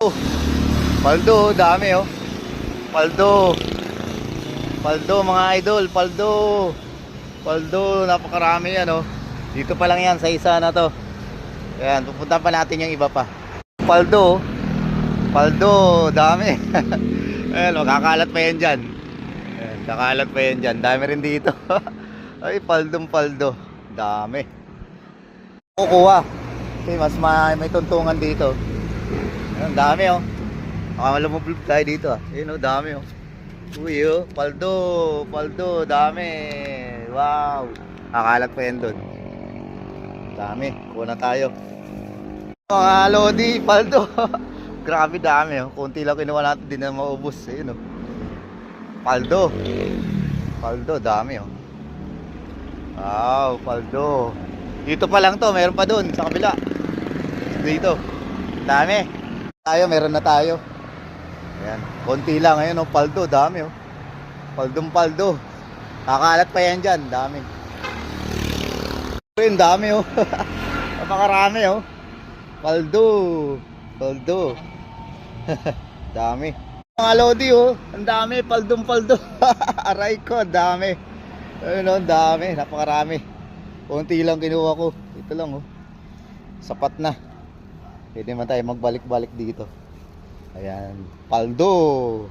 Oh, paldo, dami oh. Paldo. Paldo mga idol, paldo. Paldo, napakarami yan oh. Dito pa lang yan sa isa na to. Ayan, pupunta pa natin yung iba pa. Paldo, paldo, dami. Ayan, makakalat pa yan dyan. Ayan, kakalat pa yan dyan. Dami rin dito. Ay, paldong paldo. Dami. Kukuha. Kasi mas may tuntungan dito. Ayan, dami oh. Baka malumublog tayo dito ah. Ayan oh, dami oh. Uy oh, paldo, paldo, dami. Wow. Kakalat pa yan dun. Dami, kuha na tayo. Mga lodi, paldo. Grabe dami oh. Kunti lang kinuha natin, di na maubos. Ayun oh. Paldo. Paldo, dami oh. Wow, paldo. Dito pa lang to, meron pa dun sa kabila. Dito. Dami. Tayo, meron na tayo. Ayan, konti lang ayun oh, paldo, dami oh. Paldong paldo. Kakalat pa yan dyan, dami. Ayun, dami oh. Napakarami oh. Paldo. Paldo. Dami. Mga lodi oh, ang dami, paldong paldo. Aray ko, dami. Ayun oh, dami, napakarami. Konti lang kinuha ko. Ito lang oh. Sapat na. Pwede man tayo magbalik-balik dito. Ayan, paldo.